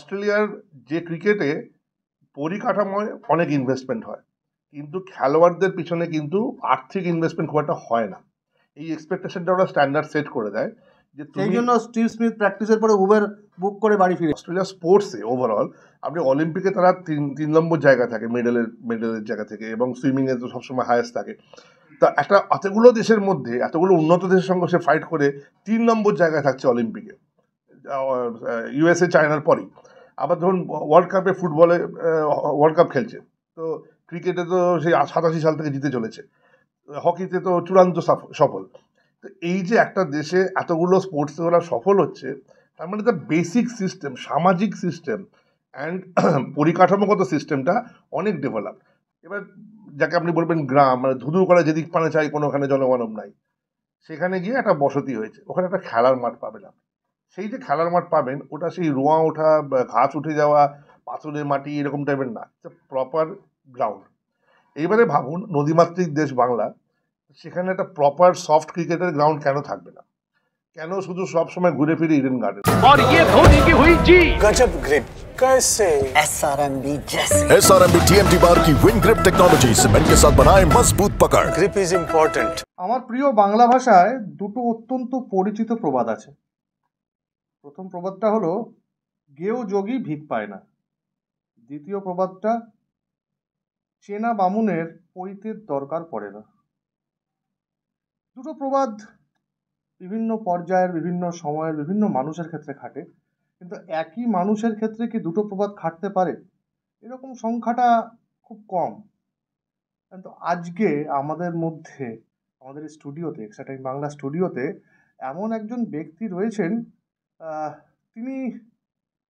অস্ট্রেলিয়ার যে ক্রিকেটে পরিকাঠামোয় অনেক ইনভেস্টমেন্ট হয়, কিন্তু খেলোয়াড়দের পিছনে কিন্তু আর্থিক ইনভেস্টমেন্ট খুব একটা হয় না। এই এক্সপেকটেশনটা ওরা স্ট্যান্ডার্ড সেট করে দেয় যে সেই জন্য স্টিভ স্মিথ প্র্যাকটিসের পরে উবের বুক করে বাড়ি ফিরে। অস্ট্রেলিয়া স্পোর্টসে ওভারঅল আপনি অলিম্পিকে তারা তিন নম্বর জায়গা থাকে মেডেলের জায়গা থেকে, এবং সুইমিংয়ে তো সবসময় হায়েস্ট থাকে। তা একটা এতগুলো দেশের মধ্যে এতগুলো উন্নত দেশের সঙ্গে সে ফাইট করে 3 নম্বর জায়গায় থাকছে অলিম্পিকে, ইউএসএ চায়নার পরেই। আবার ধরুন ওয়ার্ল্ড কাপে ফুটবলে ওয়ার্ল্ড কাপ খেলছে, তো ক্রিকেটে তো সেই 87 সাল থেকে জিতে চলেছে, হকিতে তো চূড়ান্ত সফল। তো এই যে একটা দেশে এতগুলো স্পোর্টসে ওরা সফল হচ্ছে, তার মানে তার বেসিক সিস্টেম, সামাজিক সিস্টেম অ্যান্ড পরিকাঠামোগত সিস্টেমটা অনেক ডেভেলপ। এবার যাকে আপনি বলবেন গ্রাম, মানে ধুধু করে যেদিক পানে চাই কোনোখানে জনমানব নাই, সেখানে গিয়ে একটা বসতি হয়েছে, ওখানে একটা খেলার মাঠ পাবেন আপনি। সেই যে খেলার মাঠ পাবেন, ওটা সেই রোঁয়া ওঠা, ঘাস উঠে যাওয়া, পাথরের মাটি এরকম টাইপের না, প্রপার গ্রাউন্ড। এইবারে ভাবুন নদীমাতৃক দেশ বাংলা, সেখানে একটা প্রপার সফট ক্রিকেটের গ্রাউন্ড কেন থাকবে না? কেন শুধু সব সময় ঘুরে ফিরে ইডেন গার্ডেন? और ये धोनी की हुई जी गजब ग्रिप कैसे एसआरएमबी जैसे एसआरएमबी टीएमटी बार की विन ग्रिप टेक्नोलॉजी सीमेंट के साथ बनाए मजबूत पकड़। Grip is important. আমার প্রিয় বাংলা ভাষায় দুটো অত্যন্ত পরিচিত প্রবাদ আছে। প্রথম প্রবাদটা হলো গেও যোগী ভিক পায় না। দ্বিতীয় প্রবাদটা চেনা বামুনের পৈতের দরকার পড়ে না। দুটো প্রবাদ বিভিন্ন পর্যায়ের, বিভিন্ন সময়ের, বিভিন্ন মানুষের ক্ষেত্রে খাটে, কিন্তু একই মানুষের ক্ষেত্রে কি দুটো প্রবাদ খাটতে পারে? এরকম সংখ্যাটা খুব কম। কিন্তু আজকে আমাদের মধ্যে, আমাদের স্টুডিওতে, এক্সট্রা টাইম বাংলা স্টুডিওতে এমন একজন ব্যক্তি রয়েছেন, তিনি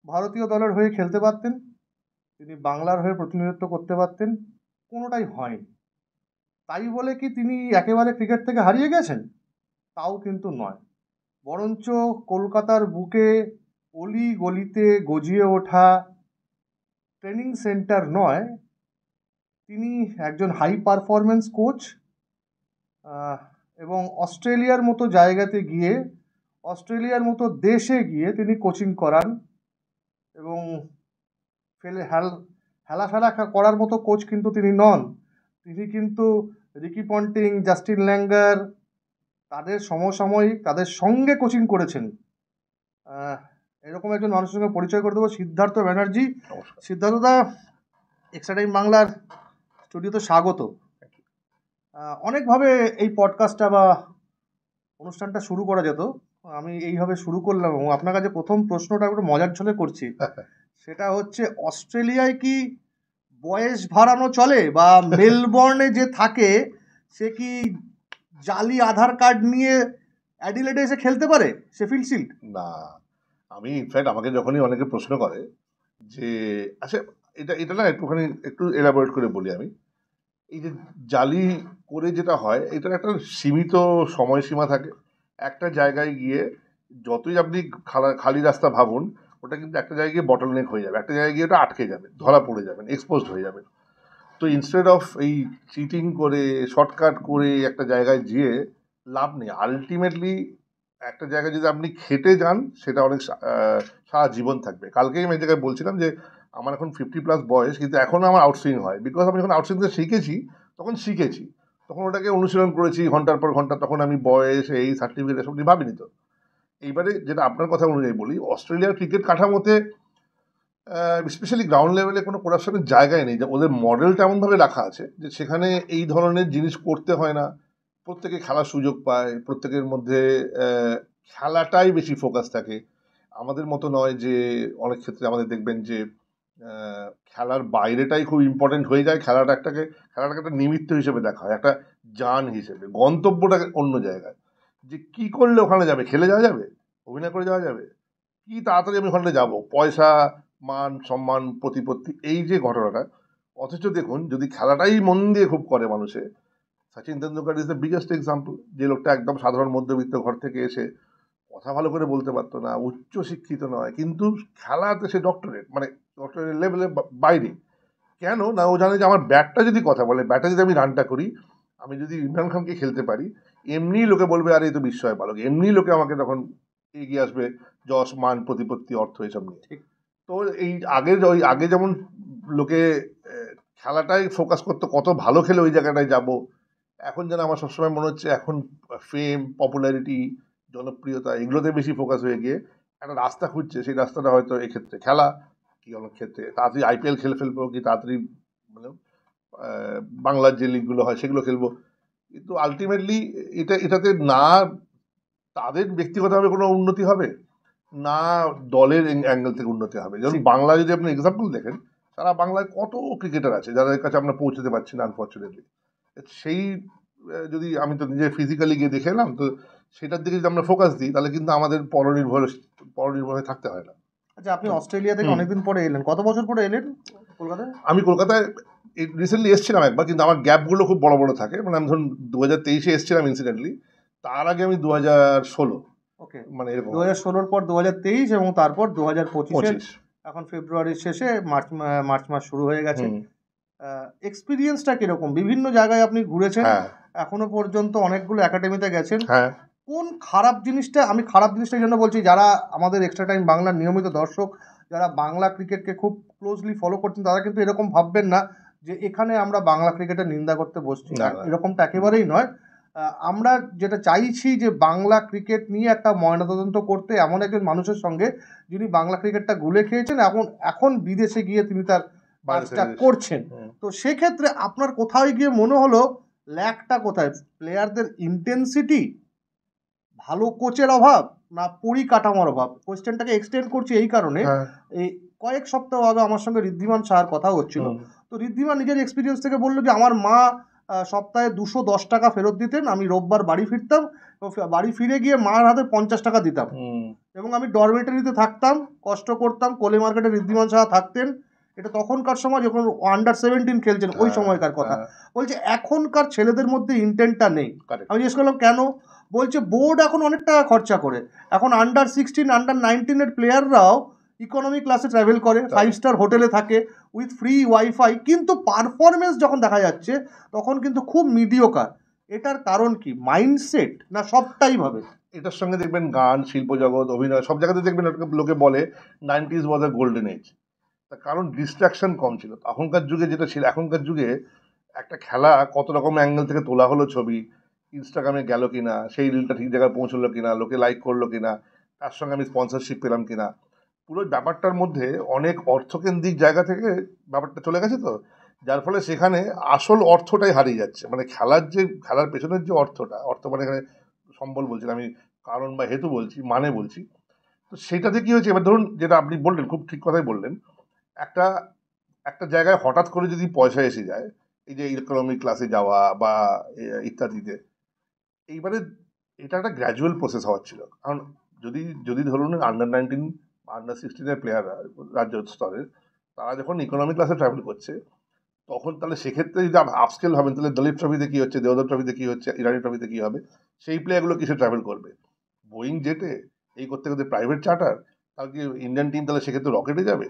ভারতীয় দলের হয়ে খেলতে পারতেন, তিনি বাংলার হয়ে প্রতিনিধিত্ব করতে পারতেন, কোনোটাই হয়নি। তাই বলে কি তিনি একেবারে ক্রিকেট থেকে হারিয়ে গেছেন? তাও কিন্তু নয়। বরঞ্চ কলকাতার বুকে অলি গলিতে গজিয়ে ওঠা ট্রেনিং সেন্টার নয়, তিনি একজন হাই পারফরমেন্স কোচ, এবং অস্ট্রেলিয়ার মতো জায়গাতে গিয়ে, অস্ট্রেলিয়ার মতো দেশে গিয়ে তিনি কোচিং করান, এবং হেলাফেলা করার মতো কোচ কিন্তু তিনি নন। তিনি কিন্তু রিকি পন্টিং, জাস্টিন ল্যাঙ্গার, তাদের সমসাময়িক, তাদের সঙ্গে কোচিং করেছেন। এরকম একজন মানুষের সঙ্গে পরিচয় করে দেবো, সিদ্ধার্থ ব্যানার্জি। সিদ্ধার্থদা, এক্সট্রা টাইম বাংলার স্টুডিওতে স্বাগত। অনেকভাবে এই পডকাস্টটা বা অনুষ্ঠানটা শুরু করা যেত, আমি এইভাবে শুরু করলাম, এবং আপনার কাছে প্রথম প্রশ্নটা একটু মজার ছলে করছি। সেটা হচ্ছে, অস্ট্রেলিয়ায় কি বয়স বাড়ানো চলে, বা মেলবোর্নে যে থাকে সে কি জালি আধার কার্ড নিয়ে অ্যাডিলেডে এসে খেলতে পারে শেফিল্ড শিল্ড? না, আমি ইনফ্যাক্ট আমাকে যখনই অনেকে প্রশ্ন করে যে আচ্ছা এটা না একটু এলাবোরেট করে বলি আমি। এই যে জালি করে যেটা হয়, এটার একটা সীমিত সময়সীমা থাকে। একটা জায়গায় গিয়ে যতই আপনি খালি রাস্তা ভাবুন, ওটা কিন্তু একটা জায়গায় গিয়ে বটলনেক হয়ে যাবে, একটা জায়গায় গিয়ে ওটা আটকে যাবে, ধরা পড়ে যাবেন, এক্সপোজড হয়ে যাবেন। তো ইনস্টেড অফ এই চিটিং করে, শর্টকাট করে একটা জায়গায় যেয়ে লাভ নেই। আলটিমেটলি একটা জায়গায় যদি আপনি খেটে যান, সেটা অনেক সারা জীবন থাকবে। কালকেই আমি এই জায়গায় বলছিলাম যে আমার এখন 50+ বয়স, কিন্তু এখনও আমার আউটসুইং হয়, বিকজ আমি যখন আউটসুইংটা শিখেছি, তখন ওটাকে অনুশীলন করেছি ঘন্টার পর ঘন্টা। তখন আমি বয়স, এই সার্টিফিকেট এসব নিয়ে ভাবিনি। তো এইবারে যেটা আপনার কথা অনুযায়ী বলি, অস্ট্রেলিয়ার ক্রিকেট কাঠামোতে স্পেশালি গ্রাউন্ড লেভেলে কোনো করাপশনের জায়গায় নেই। যে ওদের মডেলটা এমনভাবে রাখা আছে যে সেখানে এই ধরনের জিনিস করতে হয় না, প্রত্যেকে খেলার সুযোগ পায়, প্রত্যেকের মধ্যে খেলাটাই বেশি ফোকাস থাকে। আমাদের মতো নয় যে অনেক ক্ষেত্রে আমাদের দেখবেন যে খেলার বাইরেটাই খুব ইম্পর্টেন্ট হয়ে যায়, খেলাটাকে একটা নিমিত্ত হিসেবে দেখা হয়, একটা যান হিসেবে। গন্তব্যটা অন্য জায়গায়, যে কি করলে ওখানে যাবে, খেলে যাওয়া যাবে, অভিনয় করে যাওয়া যাবে, কি তাড়াতাড়ি আমি ওখানে যাবো, পয়সা, মান, সম্মান, প্রতিপত্তি, এই যে ঘটনাটা। অথচ দেখুন, যদি খেলাটাই মন দিয়ে খুব করে মানুষে, Sachin Tendulkar is the biggest example. যে লোকটা একদম সাধারণ মধ্যবিত্ত ঘর থেকে এসে কথা ভালো করে বলতে পারতো না, উচ্চ শিক্ষিত নয়, কিন্তু খেলাতে সে ডক্টরেট, মানে ডক্টরেট লেভেলে বাইরে। কেন না, ও জানে যে আমার ব্যাটটা যদি কথা বলে, ব্যাটে যদি আমি রানটা করি, আমি যদি ইমরান খানকে খেলতে পারি, এমনি লোকে বলবে আরে এই তো বিস্ময় বালক, এমনি লোকে আমাকে তখন এগিয়ে আসবে যশ, মান, প্রতিপত্তি, অর্থ এসব নিয়ে। তো এই আগে যেমন লোকে খেলাটাই ফোকাস করতো, কত ভালো খেলে ওই জায়গাটায় যাব। এখন যেন আমার সবসময় মনে হচ্ছে এখন ফেম, পপুলারিটি, জনপ্রিয়তা এগুলোতে বেশি ফোকাস হয়ে গিয়ে একটা রাস্তা খুঁজছে। সেই রাস্তাটা হয়তো এক্ষেত্রে খেলা, কি অনেক ক্ষেত্রে তাড়াতাড়ি IPL খেলে ফেলবো, কি তাড়াতাড়ি মানে বাংলার যে লিগগুলো হয় সেগুলো খেলবো। কিন্তু আলটিমেটলি এটাতে না তাদের ব্যক্তিগতভাবে কোনো উন্নতি হবে, না দলের অ্যাঙ্গেল থেকে উন্নতি হবে। যেমন বাংলা যদি আপনি এক্সাম্পল দেখেন, সারা বাংলায় কত ক্রিকেটার আছে যাদের কাছে আমরা পৌঁছতে পারছি না আনফর্চুনেটলি। সেই যদি আমি তো নিজে ফিজিক্যালি গিয়ে দেখে এলাম, তো সেটার দিকে যদি আমরা ফোকাস দিই তাহলে কিন্তু আমাদের পরনির্ভর হয়ে থাকতে হয় না। আচ্ছা, আপনি অস্ট্রেলিয়া থেকে অনেকদিন পরে এলেন, কত বছর পরে এলেন কলকাতায়? আমি কলকাতায় রিসেন্টলি এসেছিলাম একবার, কিন্তু আমার গ্যাপগুলো খুব বড় বড় থাকে। মানে আমি ধরুন 2023-এ এসেছিলাম ইনসিডেন্টলি, তার আগে আমি 2016, ওকে, মানে এরকম 2016-র পর 2023 এবং তারপর 2025 25। এখন ফেব্রুয়ারির শেষে মার্চ মাস শুরু হয়ে গেছে। এক্সপিরিয়েন্সটা কিরকম? বিভিন্ন জায়গায় আপনি ঘুরেছেন, হ্যাঁ এখনো পর্যন্ত অনেকগুলো একাডেমিতে গেছেন। হ্যাঁ কোন খারাপ জিনিসটা, আমি খারাপ জিনিসটা এই জন্য বলছি, যারা আমাদের এক্সট্রা টাইম বাংলার নিয়মিত দর্শক, যারা বাংলা ক্রিকেটকে খুব ক্লোজলি ফলো করছেন, তারা কিন্তু এরকম ভাববেন না যে এখানে আমরা বাংলা ক্রিকেটের নিন্দা করতে বসছি। না, না। এরকমটা একেবারেই নয়। আমরা যেটা চাইছি যে বাংলা ক্রিকেট নিয়ে একটা ময়নাতদন্ত করতে, এমন একজন মানুষের সঙ্গে যিনি বাংলা ক্রিকেটটা গুলে খেয়েছেন, এখন বিদেশে গিয়ে তিনি তার কাজটা করছেন। তো সেক্ষেত্রে আপনার কোথায় গিয়ে মনে হলো ল্যাকটা কোথায়? প্লেয়ারদের ইন্টেন্সিটি, ভালো কোচের অভাব, না পরিকাঠামোর অভাব? কোয়েশ্চেনটাকে এক্সটেন্ড করছি এই কারণে, এই কয়েক সপ্তাহ আগে আমার সঙ্গে ঋদ্ধিমান শাহর কথা হচ্ছিল। তো ঋদ্ধিমান নিজের এক্সপিরিয়েন্স থেকে বললো যে আমার মা সপ্তাহে 210 টাকা ফেরত দিতেন, আমি রোববার বাড়ি ফিরতাম, বাড়ি ফিরে গিয়ে মার হাতে 50 টাকা দিতাম, এবং আমি ডরমেটারিতে থাকতাম, কষ্ট করতাম। কোলে মার্কেটে ঋদ্ধিমান শাহ থাকতেন। এটা তখনকার সময় যখন আন্ডার-17 খেলছেন, ওই সময়কার কথা বলছে। এখনকার ছেলেদের মধ্যে ইন্টেন্টটা নেই। আমি জিজ্ঞেস করলাম কেন? বলছে বোর্ড এখন অনেক টাকা খরচা করে, এখন আন্ডার-16, আন্ডার-19 প্লেয়াররাও ইকোনমি ক্লাসে ট্রাভেল করে, 5 স্টার হোটেলে থাকে উইথ ফ্রি ওয়াইফাই, কিন্তু পারফরমেন্স যখন দেখা যাচ্ছে তখন কিন্তু খুব মিডিওকার। এটার কারণ কি? মাইন্ডসেট, না সবটাই ভাবে? এটার সঙ্গে দেখবেন গান, শিল্প জগৎ, অভিনয়, সব জায়গাতে দেখবেন লোকে বলে 90s ওয়াজ আ গোল্ডেন এজ। তার কারণ ডিস্ট্রাকশন কম ছিল। এখনকার যুগে যেটা ছিল, এখনকার যুগে একটা খেলা কত রকম অ্যাঙ্গেল থেকে তোলা হলো ছবি, ইনস্টাগ্রামে গেল কিনা, সেই রিলটা ঠিক জায়গায় পৌঁছলো কিনা, লোকে লাইক করলো কিনা, তার সঙ্গে আমি স্পন্সরশিপ পেলাম কিনা, পুরো ব্যাপারটার মধ্যে অনেক অর্থকেন্দ্রিক জায়গা থেকে ব্যাপারটা চলে গেছে। তো যার ফলে সেখানে আসল অর্থটাই হারিয়ে যাচ্ছে। মানে খেলার পেছনের যে অর্থ মানে এখানে সম্বল বলছি না আমি, কারণ বা হেতু বলছি, মানে বলছি। তো সেটাতে কি হয়েছে, এবার ধরুন যেটা আপনি বললেন, খুব ঠিক কথাই বললেন, একটা জায়গায় হঠাৎ করে যদি পয়সা এসে যায়, এই যে ইকোনমিক ক্লাসে যাওয়া বা ইত্যাদিতে, এইবারে এটা একটা গ্র্যাজুয়াল প্রসেস হওয়ার ছিল। কারণ যদি ধরুন আন্ডার-19, আন্ডার-16 প্লেয়াররা রাজ্য স্তরের, তারা যখন ইকোনমিক ক্লাসে ট্রাভেল করছে, তখন তাহলে সেক্ষেত্রে যদি আপস্কেল হবেন, তাহলে দলীপ ট্রফিতে কী হচ্ছে, দেওধর ট্রফিতে কী হচ্ছে, ইরানি ট্রফিতে কী হবে, সেই প্লেয়ারগুলো কিসে ট্রাভেল করবে? বোয়িং জেটে, এই করতে করতে প্রাইভেট চার্টার, তাহলে কি ইন্ডিয়ান টিম তাহলে সেক্ষেত্রে রকেটে যাবে?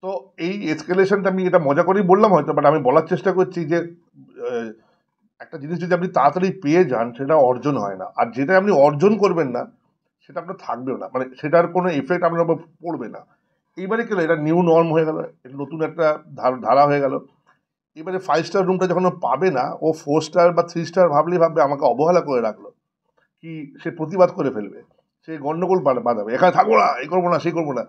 তো এই এসকেলেশনটা আমি এটা মজা করেই বললাম হয়তো, বাট আমি বলার চেষ্টা করছি যে একটা জিনিস যদি আপনি তাড়াতাড়ি পেয়ে যান, সেটা অর্জন হয় না। আর যেটা আপনি অর্জন করবেন না, সেটা আপনার থাকবেও না, মানে সেটার কোনো এফেক্ট আপনার উপর পড়বে না। এইবারে কি হলো, এটা নিউ নর্ম হয়ে গেল, এটা নতুন একটা ধারা হয়ে গেল। এবারে 5 স্টার রুমটা যখন ও পাবে না, ও 4 স্টার বা 3 স্টার ভাবলেই ভাববে আমাকে অবহেলা করে রাখলো, কি সে প্রতিবাদ করে ফেলবে, সে গন্ডগোল বাঁধাবে, এখানে থাকবো না, এই করবো না, সেই করবো না।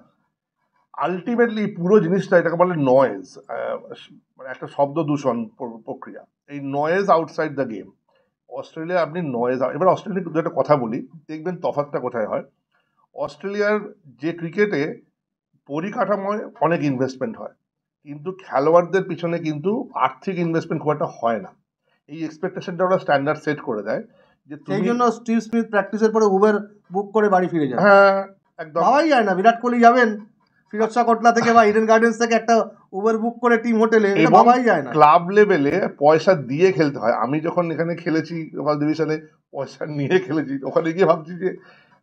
আলটিমেটলি পুরো জিনিসটা, এটাকে বলে নয়েজ, মানে একটা শব্দ দূষণ প্রক্রিয়া। এই noise outside the game. Australia আপনি নয়েজ, এবার অস্ট্রেলিয়া দু একটা কথা বলি, দেখবেন তফাৎটা কোথায় হয়। অস্ট্রেলিয়ার যে ক্রিকেটে পরিকাঠামোয় অনেক ইনভেস্টমেন্ট হয়, কিন্তু খেলোয়াড়দের পিছনে কিন্তু আর্থিক ইনভেস্টমেন্ট খুব একটা হয় না। এই এক্সপেকটেশনটা ওরা স্ট্যান্ডার্ড সেট করে দেয় যে সেই জন্য স্টিভ স্মিথ প্র্যাকটিসের পরে উবের বুক করে বাড়ি ফিরে যান। হ্যাঁ একদম, ভাবাই যায় না বিরাট কোহলি যাবেন ফিরোজ শাহ কোটলা থেকে বা ইডেন গার্ডেন্স থেকে একটা উবের বুক করে টিম হোটেলে, এটা ভাবাই যায় না। ক্লাব লেভেলে পয়সা দিয়ে খেলতে হয়। আমি যখন এখানে খেলেছি লোকাল ডিভিশনে, পয়সা নিয়ে খেলেছি, ওখানে গিয়ে ভাবছি যে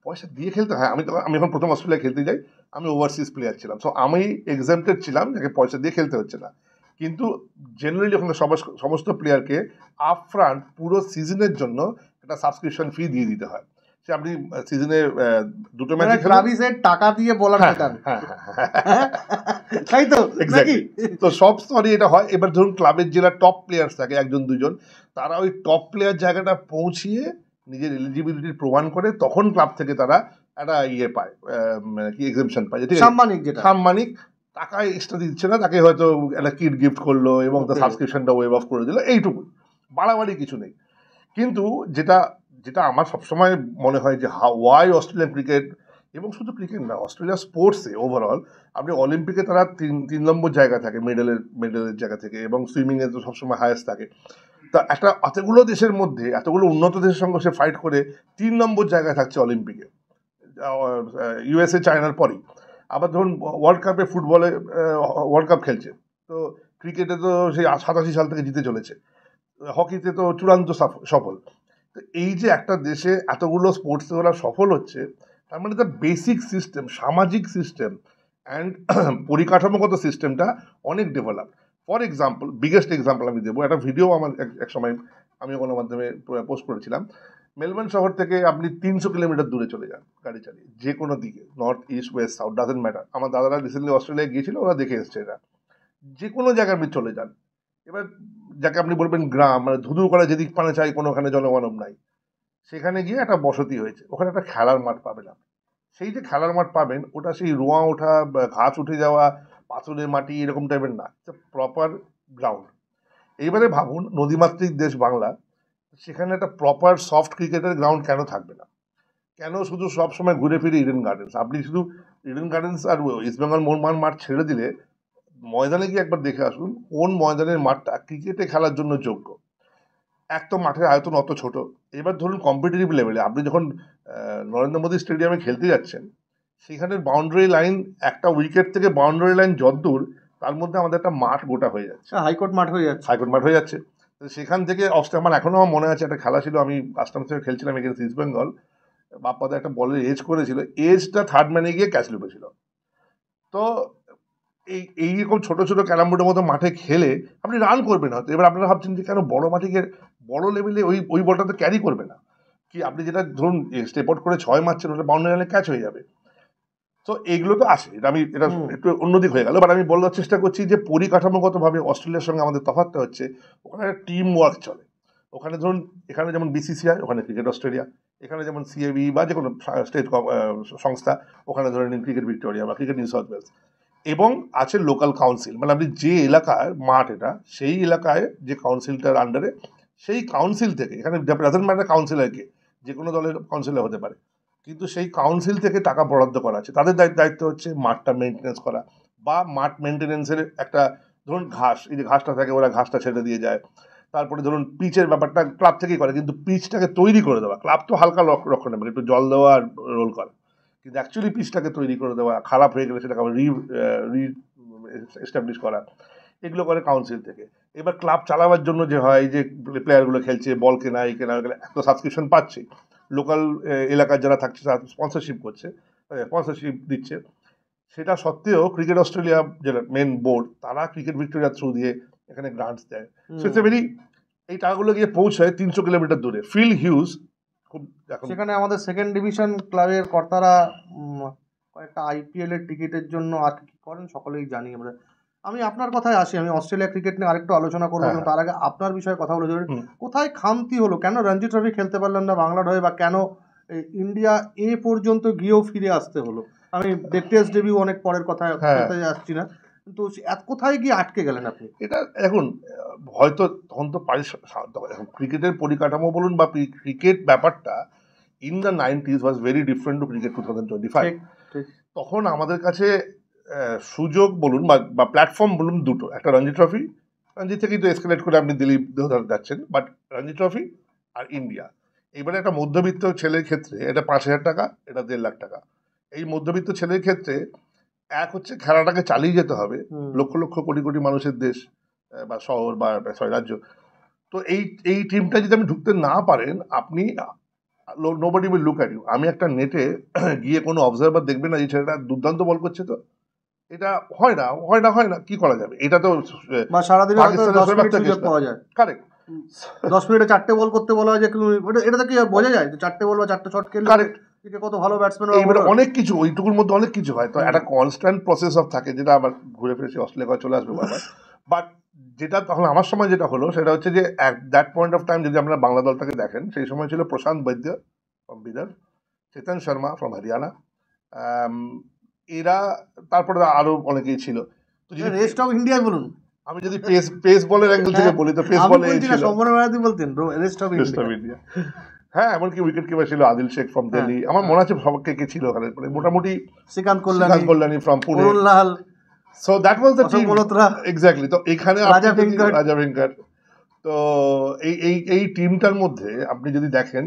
পয়সা দিয়ে খেলতে হয়। আমি এখন প্রথম অস্ট্রেলিয়া খেলতে যাই, আমি ওভারসিজ প্লেয়ার ছিলাম, সো আমি এক্সাম্পটেড ছিলাম, যাকে পয়সা দিয়ে খেলতে হচ্ছে না। কিন্তু জেনারেলি ওখানে সমস্ত প্লেয়ারকে আপফ্রন্ট পুরো সিজনের জন্য একটা সাবস্ক্রিপশন ফি দিয়ে দিতে হয়। সে আপনি সিজনে দুটো মানে ম্যাচে খেলেন। ক্লাবিসের টাকা দিয়ে বলার হ্যাঁ, মেটান, হ্যাঁ, হ্যাঁ। তাই তো নাকি? Exactly. তো সব স্তরে এটা হয়। এবার ধরুন ক্লাবের যারা টপ প্লেয়ার্স থাকে 1-2 জন, তারা ওই টপ প্লেয়ার জায়গাটা পৌঁছিয়ে নিজের এলিজিবিলিটি প্রমাণ করে তখন ক্লাব থেকে তারা একটা ইয়ে পায়, মানে কি এক্সেমশন পায়, ঠিক আছে, সাম্মানিক যেটা। সাম্মানিক টাকা এক্সট্রা দিচ্ছে না, তাকে হয়তো একটা কিট গিফট করলো এবং তার Okay. সাবস্ক্রিপশনটা ওয়েভ অফ করে দিল, এইটুকু, বাড়াবাড়ি কিছু নেই। কিন্তু যেটা যেটা আমার সবসময় মনে হয় যে ওয়াই অস্ট্রেলিয়ান ক্রিকেট, এবং শুধু ক্রিকেট না, অস্ট্রেলিয়া স্পোর্টসে ওভারঅল, আপনি অলিম্পিকে তারা তিন নম্বর জায়গা থাকে মেডেলের জায়গা থেকে, এবং সুইমিংয়ে তো সবসময় হায়েস্ট থাকে। তা একটা এতগুলো দেশের মধ্যে, এতগুলো উন্নত দেশের সঙ্গে সে ফাইট করে 3 নম্বর জায়গায় থাকছে অলিম্পিকে, ইউএসএ চায়নার পরেই। আবার ধরুন ওয়ার্ল্ড কাপে, ফুটবলে ওয়ার্ল্ড কাপ খেলছে, তো ক্রিকেটে তো সেই 87 সাল থেকে জিতে চলেছে, হকিতে তো চূড়ান্ত সফল। তো এই যে একটা দেশে এতগুলো স্পোর্টসে ওরা সফল হচ্ছে, তার মানে দ্য বেসিক সিস্টেম, সামাজিক সিস্টেম অ্যান্ড পরিকাঠামোগত সিস্টেমটা অনেক develop. For example, biggest example আমি দেবো, একটা ভিডিও আমার এক সময় আমি গণমাধ্যমে পোস্ট করেছিলাম। মেলবোর্ন শহর থেকে আপনি 300 কিলোমিটার দূরে চলে যান গাড়ি চালিয়ে, যে কোনো দিকে, north, east, West, south, doesn't matter. আমার দাদারা রিসেন্টলি অস্ট্রেলিয়া গিয়েছিল, ওরা দেখে এসছে এটা। যে কোনো জায়গায় আপনি চলে যান, এবার যাকে আপনি বলবেন গ্রাম, মানে ধুধু করে যেদিক পানে চাই, কোনো ওখানে জনমানব নাই, সেখানে গিয়ে একটা বসতি হয়েছে, ওখানে একটা খেলার মাঠ পাবেন আপনি। সেই যে খেলার মাঠ পাবেন, ওটা সেই রোঁয়া ওঠা, ঘাস উঠে যাওয়া, পাথরের মাটি এরকম টাইপের না, প্রপার গ্রাউন্ড। এইবারে ভাবুন, নদীমাতৃক দেশ বাংলা, সেখানে একটা প্রপার সফট ক্রিকেটের গ্রাউন্ড কেন থাকবে না? কেন শুধু সব সময় ঘুরে ফিরে ইডেন গার্ডেন্স? আপনি শুধু ইডেন গার্ডেন্স আর ইস্টবেঙ্গল মোহনবাগান মাঠ ছেড়ে দিলে, ময়দানে গিয়ে একবার দেখে আসুন কোন ময়দানের মাঠটা ক্রিকেটে খেলার জন্য যোগ্য। এক তো মাঠের আয়তন অত ছোট। এবার ধরুন কম্পিটিটিভ লেভেলে আপনি যখন নরেন্দ্র মোদী স্টেডিয়ামে খেলতে যাচ্ছেন, সেখানের বাউন্ডারি লাইন, একটা উইকেট থেকে বাউন্ডারি লাইন যতদূর, তার মধ্যে আমাদের একটা মাঠ গোটা হয়ে যাচ্ছে, হাইকোর্ট মাঠ হয়ে যাচ্ছে। হাইকোর্ট মাঠ হয়ে যাচ্ছে। তো সেখান থেকে আমার এখনও আমার মনে আছে, একটা খেলা ছিল, আমি আসাম থেকে খেলছিলাম এগেন্স্ট ইস্ট বেঙ্গল, বাপ্পাদা একটা বলের এজ করেছিল, এজটা থার্ড ম্যানে গিয়ে ক্যাচ লুপেছিল। তো এইরকম ছোট ছোট ক্যারাম বোর্ডের মতো মাঠে খেলে আপনি রান করবেন হয়তো। এবার আপনারা ভাবছেন যে কেন বড় মাঠে গিয়ে বড় লেভেলে ওই বলটা তো ক্যারি করবে না, কি আপনি যেটা ধরুন স্টেপ আউট করে 6 মারছেন, ওটা বাউন্ডারি লাইনে ক্যাচ হয়ে যাবে। তো এগুলো তো আসে, এটা একটু অন্যদিক হয়ে গেল। বাট আমি বলার চেষ্টা করছি যে পরিকাঠামোগতভাবে অস্ট্রেলিয়ার সঙ্গে আমাদের তফাৎটা হচ্ছে, ওখানে একটা টিম ওয়ার্ক চলে। ওখানে ধরুন, এখানে যেমন বিসিসিআই, ওখানে ক্রিকেট অস্ট্রেলিয়া, এখানে যেমন সিএবি বা যে কোনো স্টেট সংস্থা, ওখানে ধরে নিন ক্রিকেট ভিক্টোরিয়া বা ক্রিকেট নিউ সাউথ ওয়েলস, এবং আছে লোকাল কাউন্সিল, মানে আপনি যে এলাকায় মাঠ, এটা সেই এলাকায় যে কাউন্সিলটার আন্ডারে, সেই কাউন্সিল থেকে, এখানে ডাজেন্ট ম্যাটার কাউন্সিলরকে, যে কোনো দলের কাউন্সিলর হতে পারে, কিন্তু সেই কাউন্সিল থেকে টাকা বরাদ্দ করা আছে। তাদের দায়িত্ব হচ্ছে মাঠটা মেনটেন্যান্স করা, বা মাঠ মেনটেন্যান্সের একটা, ধরুন ঘাস, এই যে ঘাসটা থাকে, ওরা ঘাসটা ছেড়ে দিয়ে যায়। তারপরে ধরুন পিচের ব্যাপারটা ক্লাব থেকেই করে, কিন্তু পিচটাকে তৈরি করে দেওয়া, ক্লাব তো হালকা রক্ষণাবেক্ষণ, একটু জল দেওয়া আর রোল করা, কিন্তু অ্যাকচুয়ালি পিচটাকে তৈরি করে দেওয়া, খারাপ হয়ে গেলে সেটাকে আবার এস্টাবলিশ করা, এগুলো করে কাউন্সিল থেকে। এবার ক্লাব চালাবার জন্য যে হয়, এই যে প্লেয়ারগুলো খেলছে, বল কেনা, এই কেনা, এত সাবস্ক্রিপশন পাচ্ছে, লোকাল এলাকার যারা থাকছে তারা স্পন্সরশিপ করছে, স্পন্সরশিপ দিচ্ছে। সেটা সত্ত্বেও ক্রিকেট অস্ট্রেলিয়া যেটা মেন বোর্ড, তারা ক্রিকেট ভিক্টোরিয়ার থ্রু দিয়ে এখানে গ্রান্টস দেয়। সো ইটস এ ভেরি, এই টাকাগুলো গিয়ে পৌঁছায় 300 কিলোমিটার দূরে। ফিল হিউজ খুব, এখন সেখানে আমাদের সেকেন্ড ডিভিশন ক্লাবের কর্তারা কয়েকটা আইপিএল এর টিকিটের জন্য আর কি করেন সকলেই জানি আমরা। আমি আপনার কথায় আসি, আমি অস্ট্রেলিয়া ক্রিকেট নিয়ে আরেকটু আলোচনা করবো, হ্যাঁ। তার আগে আপনার বিষয়ে কথা বলে ধরুন, কোথায় খামতি হলো, কেন রঞ্জি ট্রফি খেলতে পারলেন না বাংলার হয়ে, বা কেন ইন্ডিয়া এ পর্যন্ত গিয়েও ফিরে আসতে হলো? আমি টেস্ট ডেবিউ অনেক পরের কথা বলতে আসছি না, কিন্তু কোথায় গিয়ে আটকে গেলেন আপনি? এটা এখন হয়তো তখন তো এখন ক্রিকেটের পরিকাঠামো বলুন বা ক্রিকেট ব্যাপারটা in the 90s was very different to cricket 2025। তখন আমাদের কাছে সুযোগ বলুন বা প্ল্যাটফর্ম বলুন দুটো, একটা রঞ্জি ট্রফি, রঞ্জি থেকেই তো এসকেলেট করে আপনি দিলীপ দেহদার যাচ্ছেন, বাট রঞ্জি ট্রফি আর ইন্ডিয়া। এবারে একটা মধ্যবিত্ত ছেলের ক্ষেত্রে এটা 5,000 টাকা, এটা 1.5 লাখ টাকা। এই মধ্যবিত্ত ছেলের ক্ষেত্রে এক হচ্ছে খেলাটাকে চালিয়ে যেতে হবে, লক্ষ লক্ষ কোটি কোটি মানুষের দেশ বা শহর বা রাজ্য। তো এই টিমটা যদি আপনি ঢুকতে না পারেন, আপনি nobody will look at you. আমি একটা নেটে গিয়ে কোনো অবজারভার দেখবে না এই ছেলেটা দুর্দান্ত বল করছে, তো এটা হয় না কি করা যাবে? এটা তো সারাদিন কারেক্ট। 10 মিনিটে 4টে বল করতে বলা হয় যে এটা তো কি আর বোঝা যায় যে 4টে বল বা 4টে শট খেললে Correct. এটা কত ভালো ব্যাটসম্যান এইবারে অনেক কিছু ওইটুকুর মধ্যে অনেক কিছু হয়, তো একটা কনস্ট্যান্ট প্রসেস অফ থাকে যেটা আবার ঘুরে ফিরে সেই অস্ট্রেলিয়া চলে আসবে বারবার। বাট যেটা তখন আমার সময় যেটা হলো সেটা হচ্ছে যে at that point of time যদি আপনারা বাংলা দলটাকে দেখেন, সেই সময় ছিল প্রশান্ত বৈদ্য ফ্রম বিদার, চেতন শর্মা ফ্রম হরিয়ানা, এরা, তারপরে আরো অনেকেই ছিল। তো যদি রেস্ট অফ ইন্ডিয়া বলুন, আমি যদি পেস বলের অ্যাঙ্গেল থেকে বলি তো পেস আমি বলে বলছি না, ছিল সম্পূর্ণ ভারতী বলতেন rest of Rest of India. India। হ্যাঁ, এমনকি উইকেট কিপার ছিল আদিল শেখ ফ্রম দিল্লি, আমার মনে আছে সবাইকে কে ছিল ওখানে, মানে মোটামুটি Srikanth Srikanth Kalyani from Pune. Arun Lal, so that was the Ashok team Malhotra, exactly. তো এখানে রাজা ভেঙ্কট। রাজা ভেঙ্কট, তো এই টিমটার মধ্যে আপনি যদি দেখেন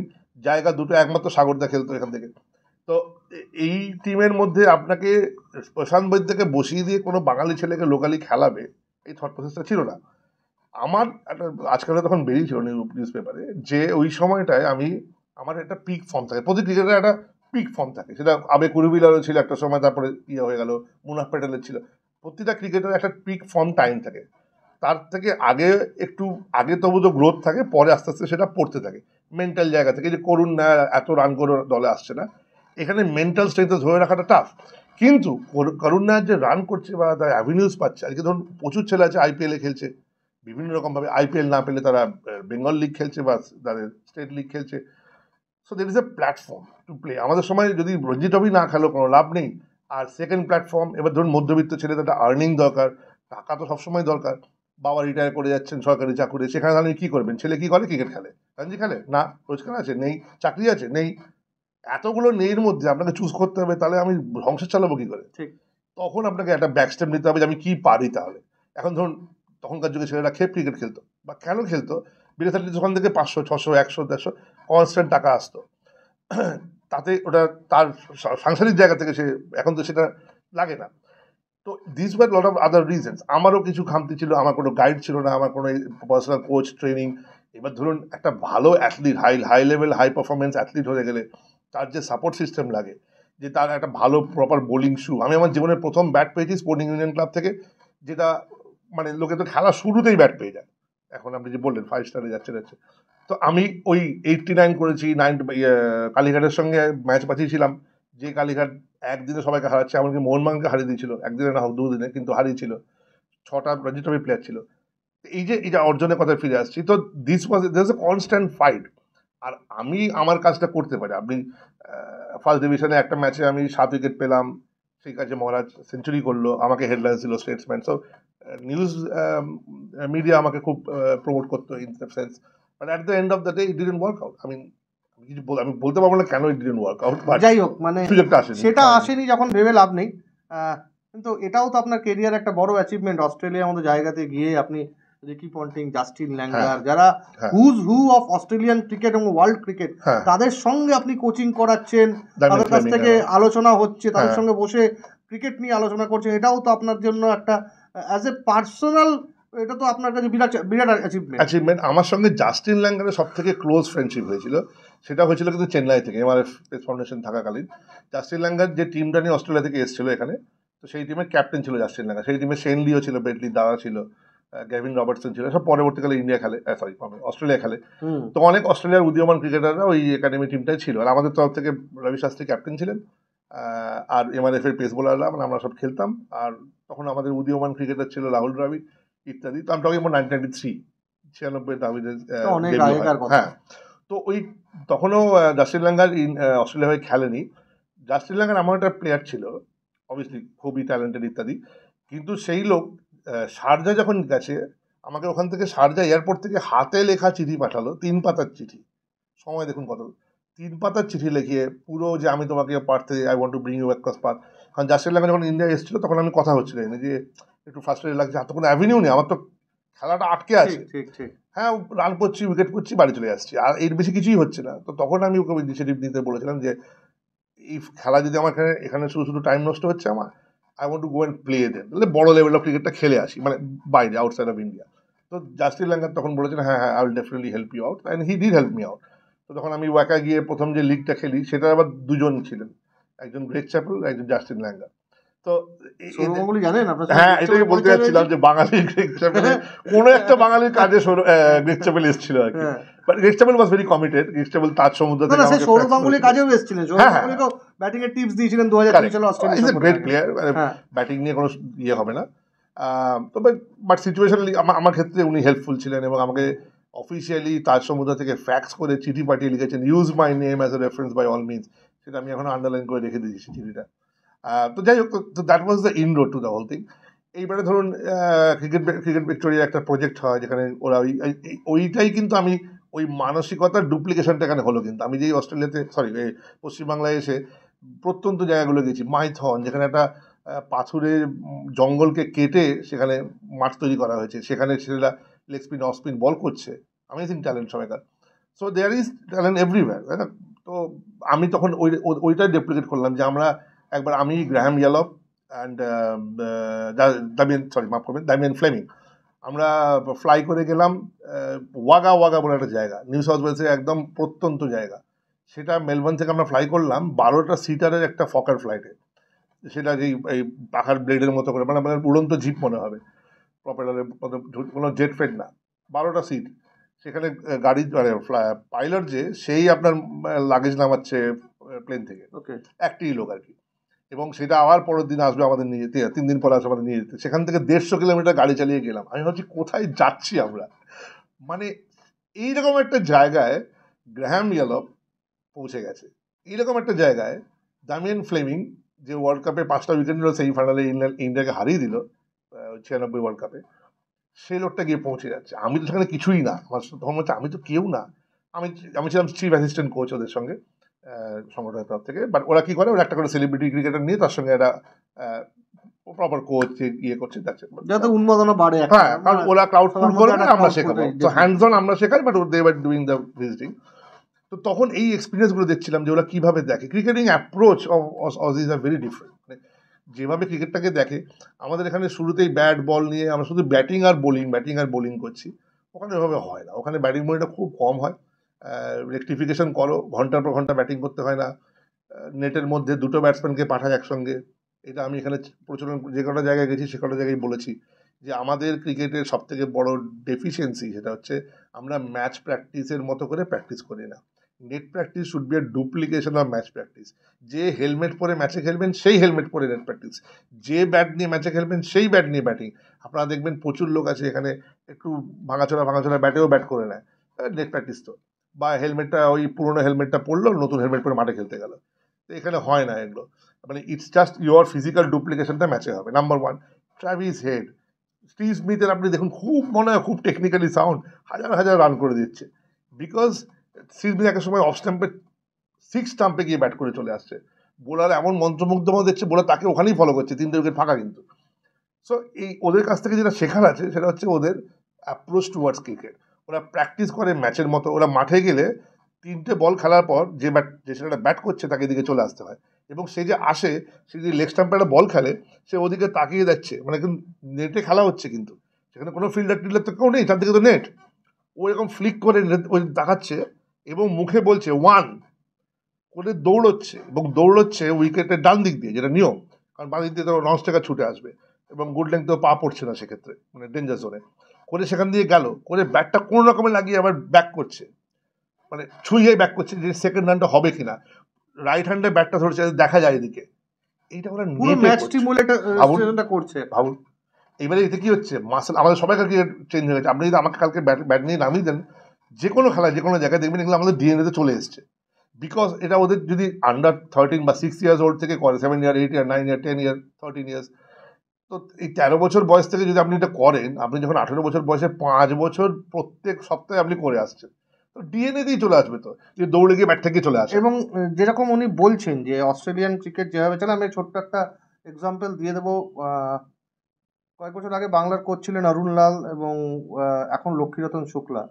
জায়গা দুটো একমাত্র সাগরদা খেলতো এখান থেকে। তো এই টিমের মধ্যে আপনাকে প্রশান্ত বৈদ্যকে বসিয়ে দিয়ে কোনো বাঙালি ছেলেকে লোকালি খেলাবে এই থট প্রসেসটা ছিল না। আমার একটা আজকালে তখন বেরিয়েছিল নিউজ পেপারে যে ওই সময়টায় আমার একটা পিক ফর্ম থাকে, প্রতি ক্রিকেটার একটা পিক ফর্ম থাকে, সেটা আবে কুরুবিলারও ছিল একটা সময়, তারপরে ইয়ে হয়ে গেল মুনাফ প্যাটেলের ছিল। প্রতিটা ক্রিকেটার একটা পিক ফর্ম টাইম থাকে, তার থেকে আগে তবু তো গ্রোথ থাকে, পরে আস্তে আস্তে সেটা পড়তে থাকে মেন্টাল জায়গা থেকে, যে করুন না এত রান করে দলে আসছে না, এখানে মেন্টাল স্ট্রেংথ ধরে রাখাটা টাফ। কিন্তু করুন না যে রান করছে বা তার অ্যাভিনিউজ পাচ্ছে, আজকে ধরুন প্রচুর ছেলে আছে আইপিএলে খেলছে, বিভিন্ন রকমভাবে আইপিএল না পেলে তারা বেঙ্গল লিগ খেলছে বা তাদের স্টেট লিগ খেলছে। So there is a platform to play. আমাদের সময় যদি রঞ্জি ট্রফি না খেলো কোনো লাভ নেই, আর সেকেন্ড প্ল্যাটফর্ম, এবার ধরুন মধ্যবিত্ত ছেলে, একটা আর্নিং দরকার, টাকা তো সবসময় দরকার, বাবা রিটায়ার করে যাচ্ছেন সরকারি চাকুরি, সেখানে আপনি কী করবেন? ছেলে কী করে? ক্রিকেট খেলে। রঞ্জি খেলে না, রোজগার আছে নেই, চাকরি আছে নেই, এতগুলো নেইর মধ্যে আপনাকে চুজ করতে হবে, তাহলে আমি সংসার চালাবো কী করে? ঠিক। তখন আপনাকে একটা ব্যাক স্টেপ নিতে হবে যে আমি কী পারি। তাহলে এখন ধরুন তখনকার যুগে ছেলেরা খেপ ক্রিকেট খেলতো, বা কেন খেলতো? বিরাট ওখান থেকে 500, 600, 100, 150 কনস্ট্যান্ট টাকা আসতো, তাতে ওটা তার সাংসারিক জায়গা থেকে সে, এখন তো সেটা লাগে না। তো this were lot of other reasons. আমারও কিছু খামতি ছিল, আমার কোনো গাইড ছিল না, আমার কোনো পার্সোনাল কোচ ট্রেনিং। এবার ধরুন একটা ভালো athlete, high level high performance athlete হয়ে গেলে তার যে সাপোর্ট সিস্টেম লাগে, যে তার একটা ভালো প্রপার বোলিং শু। আমি আমার জীবনের প্রথম ব্যাট পেয়েছি স্পোর্টিং ইউনিয়ন ক্লাব থেকে, যেটা মানে লোকে তো খেলা শুরুতেই ব্যাট পেয়ে যায়, এখন আপনি যে বললেন 5 স্টারে যাচ্ছে। তো আমি ওই 89 করেছি, কালীঘাটের সঙ্গে ম্যাচ বাঁচিয়েছিলাম, যে কালীঘাট একদিনে সবাইকে হারাচ্ছে, এমনকি মোহনবাগানকে হারিয়ে দিয়েছিল, একদিনে না হোক 2 দিনে, কিন্তু হারিয়েছিল। 6টা রঞ্জি ট্রফি প্লেয়ার ছিল। এই যে অর্জনের কথায় ফিরে আসছি, তো this was a constant fight. আর আমি আমার কাজটা করতে পারি। আপনি ফার্স্ট ডিভিশনে একটা ম্যাচে আমি 7 উইকেট পেলাম, সেই কাজে মহারাজ সেঞ্চুরি করলো, আমাকে হেডলাইন্স ছিল স্টেটসম্যান। সো নিউজ মিডিয়া আমাকে খুব প্রমোট করতো in the sense, but at the end of the day it didn't work out. আমি বলতে পারবো না কেন ইট ডিডন্ট ওয়ার্ক আউট, বাট যাই হোক, মানে সুযোগটা আসেনি, সেটা আসেনি যখন ভেবে লাভ নেই। কিন্তু এটাও তো আপনার কেরিয়ার একটা বড় অ্যাচিভমেন্ট, অস্ট্রেলিয়ার মতো জায়গাতে গিয়ে আপনি রিকি পন্টিং, জাস্টিন ল্যাঙ্গার, যারা হ্যাঁ। Who's who of Australian cricket এবং ওয়ার্ল্ড ক্রিকেট, হ্যাঁ। তাদের সঙ্গে আপনি কোচিং করাচ্ছেন, Daniel তাদের কাছ Fleming, থেকে আলোচনা হচ্ছে, তাদের হ্যাঁ। সঙ্গে বসে ক্রিকেট নিয়ে আলোচনা করছেন, এটাও তো আপনার জন্য একটা অ্যাজ এ পার্সোনাল, এটা তো আপনার কাছে বিরাট বিরাট অ্যাচিভমেন্ট। আমার সঙ্গে জাস্টিন ল্যাঙ্গারের সব থেকে ক্লোজ ফ্রেন্ডশিপ হয়েছিল, সেটা হয়েছিল কিন্তু চেন্নাই থেকে, এমআরএফ ফাউন্ডেশন থাকাকালীন। জাস্টিন ল্যাঙ্গার যে টিমটা নিয়ে অস্ট্রেলিয়া থেকে এসেছিল এখানে, তো সেই টিমের ক্যাপ্টেন ছিল জাস্টিন ল্যাঙ্গার। সেই টিমে শেন লিও ছিল, ব্রেটলি দাদা ছিল, গ্যাভিন রবার্টসন ছিল, সব পরবর্তীকালে ইন্ডিয়া খেলে, অস্ট্রেলিয়া খেলে। তো অনেক অস্ট্রেলিয়ার উদীয়মান ক্রিকেটাররা ওই একাডেমি টিমটাই ছিল, আর আমাদের তরফ থেকে রবি শাস্ত্রী ক্যাপ্টেন ছিলেন, আর এমআরএফ এর পেস বোলাররা, মানে আমরা সব খেলতাম। আর তখন আমাদের উদীয়মান ক্রিকেটার ছিল রাহুল দ্রাবিড় ইত্যাদি। তো আমি টকিং অ্যাবাউট 1993, 96 দ্রাবিড়ের অনেক debut হয়। আগেকার কথা। হ্যাঁ, তো ওই তখনও জাস্টিন ল্যাঙ্গার অস্ট্রেলিয়া হয়ে খেলেনি। জাস্টিন ল্যাঙ্গার আমার একটা প্লেয়ার ছিল, অবভিয়াসলি খুবই ট্যালেন্টেড ইত্যাদি, কিন্তু সেই লোক শারজা যখন গেছে, আমাকে ওখান থেকে শারজা এয়ারপোর্ট থেকে হাতে লেখা চিঠি পাঠালো, 3 পাতার চিঠি। সময় দেখুন কত, 3 পাতার চিঠি লিখিয়ে পুরো, যে আমি তোমাকে পার্থে I want to bring you across Perth. কারণ জাস্টিন ল্যাঙ্গার যখন ইন্ডিয়া এসেছিল তখন আমি কথা হচ্ছিল যে একটু ফার্স্ট্রেটেড লাগছে, আর তো কোনো অ্যাভিনিউ নেই, আমার তো খেলাটা আটকে আছে। ঠিক ঠিক। হ্যাঁ, রান করছি, উইকেট করছি, বাড়ি চলে আসছি, আর এর বেশি কিছুই হচ্ছে না। তো তখন আমি ওকে ইনিশিয়েটিভ নিতে বলেছিলাম যে এই খেলা যদি আমার এখানে শুধু শুধু টাইম নষ্ট হচ্ছে আমার, I want to go and play then, তাহলে বড় লেভেল অফ ক্রিকেটটা খেলে আসি, মানে বাইরে, আউটসাইড অফ ইন্ডিয়া। তো জাস্টিন ল্যাঙ্গার তখন বলেছেন হ্যাঁ হ্যাঁ, I will definitely help you out, and he did help me out. তো তখন আমি ওয়াকা গিয়ে প্রথম যে লিগটা খেলি, সেটা আবার 2 জন ছিলেন, একজন গ্রেগ চ্যাপেল, একজন জাস্টিন ল্যাঙ্গার। তো সৌরভ জানেন আপনার হ্যাঁ, এটাকে বলতে যাচ্ছিলাম যে বাঙালি গ্রেগ চ্যাপেল কোনো একটা বাঙালির কাজে গ্রেগ চ্যাপেল এসেছিল আর কি। But Greg Chappell was very committed. Greg Chappell Taj Samudra থেকে আমাকে সৌরভ গাঙ্গুলি কাজেও এসেছিলেন, সৌরভ গাঙ্গুলিকেও ব্যাটিং এর টিপস দিয়েছিলেন 2003 সালে Australia. Is a great player, batting নিয়ে কোনো ইয়ে হবে না। তবে বাট সিচুয়েশনালি আমার ক্ষেত্রে উনি হেল্পফুল ছিলেন এবং আমাকে অফিসিয়ালি তাজ সমুদ্র থেকে ফ্যাক্স করে চিঠি পাঠিয়ে লিখেছেন, use my name as a reference by all means. সেটা আমি এখনো আন্ডারলাইন করে রেখে দিয়েছি চিঠিটা। তো যাই হোক, তো that was the inroad to the whole thing. এইবারে ধরুন ক্রিকেট ভিক্টোরিয়া একটা প্রজেক্ট হয় যেখানে ওরা ওইটাই কিন্তু আমি ওই মানসিকতার ডুপ্লিকেশনটা এখানে হলো। কিন্তু আমি যেই অস্ট্রেলিয়াতে পশ্চিমবাংলায় এসে প্রত্যন্ত জায়গাগুলো গেছি, মাইথন যেখানে একটা পাথুরের জঙ্গলকে কেটে সেখানে মাঠ তৈরি করা হয়েছে, সেখানে ছেলেরা leg spin off spin ball করছে, অ্যামেজিং ট্যালেন্ট সবাইকার। So there is talent everywhere, তাই না? তো আমি তখন ওইটাই ডেপ্লিকেট করলাম যে আমরা একবার, আমি গ্রাহাম ইয়েলফ অ্যান্ড দামিয়ান ফ্লেমিং, আমরা ফ্লাই করে গেলাম ওয়াগা বলে একটা জায়গা, নিউ সাউথ ওয়েলসের একদম প্রত্যন্ত জায়গা। সেটা মেলবোর্ন থেকে আমরা ফ্লাই করলাম 12টা সিটারের একটা ফকার ফ্লাইটে। সেটা যেই এই পাখার ব্লেডের মতো করে, মানে উড়ন্ত জিপ মনে হবে, প্রপেলারের মতো, কোনো জেট ফেট না, 12টা সিট। সেখানে গাড়ি পাইলট যে সেই আপনার লাগেজ নামাচ্ছে প্লেন থেকে, একটি লোক আর কি। এবং সেটা আবার পরের দিন আসবে আমাদের নিয়ে যেতে, 3 দিন পরে আসবে আমাদের নিয়ে যেতে। সেখান থেকে 150 কিলোমিটার গাড়ি চালিয়ে গেলাম। আমি ভাবছি কোথায় যাচ্ছি আমরা, মানে এইরকম একটা জায়গায় গ্রাহাম ইয়েলফ পৌঁছে গেছে, এইরকম একটা জায়গায় দামিয়ান ফ্লেমিং যে ওয়ার্ল্ড কাপে 5টা উইকেট নিল, সেমিফাইনালে ইন্ডিয়াকে হারিয়ে দিল 96 ওয়ার্ল্ড কাপে, সেই লোকটা গিয়ে পৌঁছে যাচ্ছে। আমি তো সেখানে কিছুই না, আমার তখন হচ্ছে আমি তো কেউ না। আমি ছিলাম চিফ অ্যাসিস্ট্যান্ট কোচ ওদের সঙ্গে সংগঠনের তরফ থেকে। বাট ওরা কী করে, ওরা একটা করে সেলিব্রিটি ক্রিকেটার নিয়ে তার সঙ্গে একটা প্রপার কোচ ইয়ে করছে, যাতে উন্মাদনা বাড়ে। হ্যাঁ, কারণ ওরা ক্রাউড ফুল করবে, আমরা শেখাবো। তো হ্যান্ডস অন আমরা শেখাই, but they were doing the visiting. তো তখন এই এক্সপিরিয়েন্সগুলো দেখছিলাম যে ওরা কীভাবে দেখে cricketing approach of Aussies are very different. মানে যেভাবে ক্রিকেটটাকে দেখে, আমাদের এখানে শুরুতেই ব্যাট বল নিয়ে আমরা শুধু ব্যাটিং আর বোলিং করছি। ওখানে এভাবে হয় না, ওখানে ব্যাটিং বোলিংটা খুব কম হয়। রেকটিফিকেশন করো, ঘন্টার পর ঘন্টা ব্যাটিং করতে হয় না, নেটের মধ্যে 2টো ব্যাটসম্যানকে পাঠায় একসঙ্গে। এটা আমি এখানে প্রচলন যে কটা জায়গায় গেছি সে কটা জায়গায় বলেছি যে আমাদের ক্রিকেটের সবথেকে বড় ডেফিসিয়েন্সি সেটা হচ্ছে আমরা ম্যাচ প্র্যাকটিসের মতো করে প্র্যাকটিস করি না। Net practice should be a duplication of match practice. যে হেলমেট পরে ম্যাচে খেলবেন সেই হেলমেট পরে নেট প্র্যাকটিস, যে ব্যাট নিয়ে ম্যাচে খেলবেন সেই ব্যাট নিয়ে ব্যাটিং। আপনারা দেখবেন প্রচুর লোক আছে এখানে একটু ভাঙাচোরা ব্যাটেও ব্যাট করে নেয়, নেট প্র্যাকটিস তো, বা হেলমেটটা ওই পুরোনো হেলমেটটা পরলো, নতুন হেলমেট পরে মাঠে খেলতে গেল। তো এখানে হয় না এগুলো, মানে ইটস জাস্ট ইউর ফিজিক্যাল ডুপ্লিকেশনটা ম্যাচে হবে। নাম্বার 1, ট্রাভিস হেড, স্টিভ স্মিথের আপনি দেখুন, খুব মনে হয় খুব টেকনিক্যালি সাউন্ড, হাজার রান করে দিচ্ছে, বিকজ স্টিভ স্মিথ একটা সময় অফ স্টাম্পে 6 স্টাম্পে গিয়ে ব্যাট করে চলে আসছে। বোলার এমন মন্ত্রমুগ্ধ মতো দেখছে, বোলার তাকে ওখানেই ফলো করছে, 3টে উইকেট ফাঁকা কিন্তু। সো এই ওদের কাছ থেকে যেটা শেখার আছে সেটা হচ্ছে ওদের অ্যাপ্রোচ টুয়ার্ডস ক্রিকেট। ওরা প্র্যাকটিস করে ম্যাচের মতো। ওরা মাঠে গেলে 3টে বল খেলার পর যে ছেলেটা ব্যাট করছে তাকে এদিকে চলে আসতে হয়, এবং সে যে আসে, সে যদি লেগ স্টাম্পে একটা বল খেলে, সে ওদিকে তাকিয়ে যাচ্ছে, মানে কিন্তু নেটে খেলা হচ্ছে, কিন্তু সেখানে কোনো ফিল্ডার টিল্ডার তো কেউ নেই, তার দিকে তো নেট। ও এরকম ফ্লিক করে ওই দেখাচ্ছে এবং মুখে বলছে 1 করে দৌড়চ্ছে উইকেটের ডান দিক দিয়ে, যেটা নিয়ম, কারণ বাঁ দিক দিয়ে তো নন স্ট্রাইকার ছুটে আসবে এবং গুড লেংথেও পা পড়ছে না সেক্ষেত্রে, মানে ডেঞ্জার জোনে করে সেখান দিয়ে গেল, করে ব্যাটটা কোনো রকমে লাগিয়ে আবার ব্যাক করছে, মানে ছুঁয়ে ব্যাক করছে যে সেকেন্ড রানটা হবে কিনা। রাইট হ্যান্ডে ব্যাটটা ধরছে, দেখা যায় এদিকে। এইটা ওরা করছে, ভাবুন। এইবারে এতে কি হচ্ছে, মাসেল, আমাদের সবাইকার ক্রিকেট চেঞ্জ হয়ে গেছে। আপনি যদি আমাকে কালকে ব্যাট নিয়ে নামিয়ে দেন, যে কোনো খেলায় যে কোনো জায়গায় দেখবেন এগুলো আমাদের ডিএনএতে চলে এসছে, বিকজ এটা ওদের যদি আন্ডার 13 বা 6 ইয়ার্স ওল্ড থেকে করে, 7 ইয়ার 8 ইয়ার 9 ইয়ার 10 ইয়ার 13 ইয়ার্স, তো এই 13 বছর বয়স থেকে যদি আপনি এটা করেন, আপনি যখন 18 বছর বয়সে 5 বছর প্রত্যেক সপ্তাহে আপনি করে আসছেন, তো ডিএনএ দিয়ে চলে আসবে, তো যে দৌড়ে গিয়ে ব্যাট থেকে চলে আসে। এবং যেরকম উনি বলছেন যে অস্ট্রেলিয়ান ক্রিকেট যেভাবে চলে, আমি ছোট্ট একটা এক্সাম্পল দিয়ে দেবো। কয়েক বছর আগে বাংলার কোচ ছিলেন অরুণ লাল এবং এখন লক্ষ্মীরতন শুক্লা,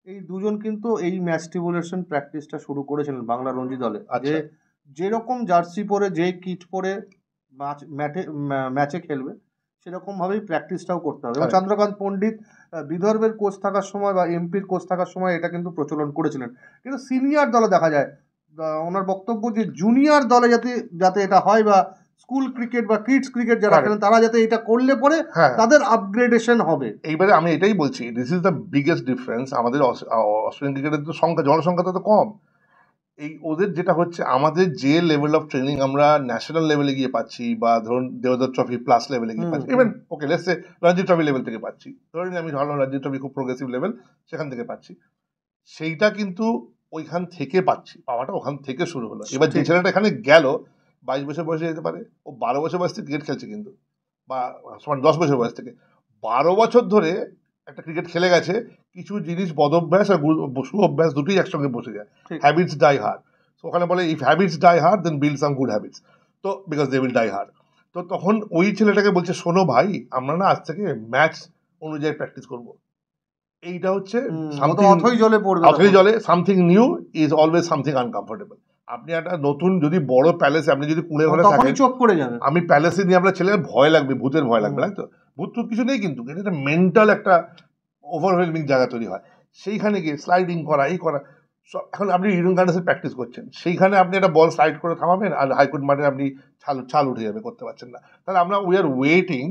এই দুজন কিন্তু এই ম্যাচ স্টিমুলেশন প্র্যাকটিসটা শুরু করেছিলেন বাংলা রঞ্জি দলে। যে যেরকম জার্সি পরে, যে কিট পরে ম্যাচে খেলবে, সেরকমভাবেই প্র্যাকটিসটাও করতে হবে। এবং চন্দ্রকান্ত পণ্ডিত বিদর্ভের কোচ থাকার সময় বা এমপির কোচ থাকার সময় এটা কিন্তু প্রচলন করেছিলেন। কিন্তু সিনিয়র দলে দেখা যায় ওনার বক্তব্য যে জুনিয়র দলে যাতে এটা হয় বা স্কুল ক্রিকেট বা কিডস ক্রিকেট যারা Correct. খেলেন তারা যাতে এটা করলে পরে হ্যাঁ তাদের আপগ্রেডেশন হবে। এইবারে আমি এটাই বলছি, this is the biggest difference. আমাদের অস্ট্রেলিয়ান ক্রিকেটের তো জনসংখ্যা তো কম। এই ওদের যেটা হচ্ছে, আমাদের যে লেভেল অফ ট্রেনিং আমরা ন্যাশনাল লেভেলে গিয়ে পাচ্ছি, বা ধরুন দেবদত্ত ট্রফি প্লাস লেভেলে গিয়ে পাচ্ছি, even okay let's say Ranji trophy level থেকে পাচ্ছি, ধরুন আমি ধরলাম রঞ্জি ট্রফি খুব প্রোগ্রেসিভ লেভেল, সেখান থেকে পাচ্ছি, সেইটা কিন্তু ওইখান থেকে পাচ্ছি, পাওয়াটা ওখান থেকে শুরু হলো। এবার যে ছেলেটা এখানে গেল 22 বছর বয়সে যেতে পারে, ও 12 বছর বয়স থেকে ক্রিকেট খেলছে কিন্তু, বা 10 বছর বয়স থেকে 12 বছর ধরে একটা ক্রিকেট খেলে গেছে। কিছু জিনিস বদভ্যাস আর সুঅভ্যাস দুটোই একসঙ্গে বসে যায়, হ্যাবিটস ডাই হার্ড। তো ওখানে বলে if habits die hard then build some good habits, তো because they will die hard. তো তখন ওই ছেলেটাকে বলছে, শোনো ভাই, আমরা না আজ থেকে ম্যাচ অনুযায়ী প্র্যাকটিস করবো। এইটা হচ্ছে অথই জলে পড়বে, অথই জলে something new is always something uncomfortable. আপনি একটা নতুন যদি বড় প্যালেসে আপনি যদি কুঁড়ে ঘরে থাকেন, তখনই চোখ পড়ে যাবে। আমি প্যালেসে নিয়ে আপনার ছেলের ভয় লাগবে, ভূতের ভয় লাগবে, তাই তো? ভূত টুত কিছু নেই, কিন্তু এটা একটা মেন্টাল একটা ওভারওয়েলমিং জায়গা তৈরি হয়। সেইখানে গিয়ে স্লাইডিং করা, এই করা সব। এখন আপনি ইডেন গার্ডেন্সে প্র্যাকটিস করছেন, সেইখানে আপনি একটা বল স্লাইড করে থামাবেন, আর হাইকোর্ট মাঠে আপনি ছাল উঠে যাবে, করতে পারছেন না। তাহলে আমরা we are waiting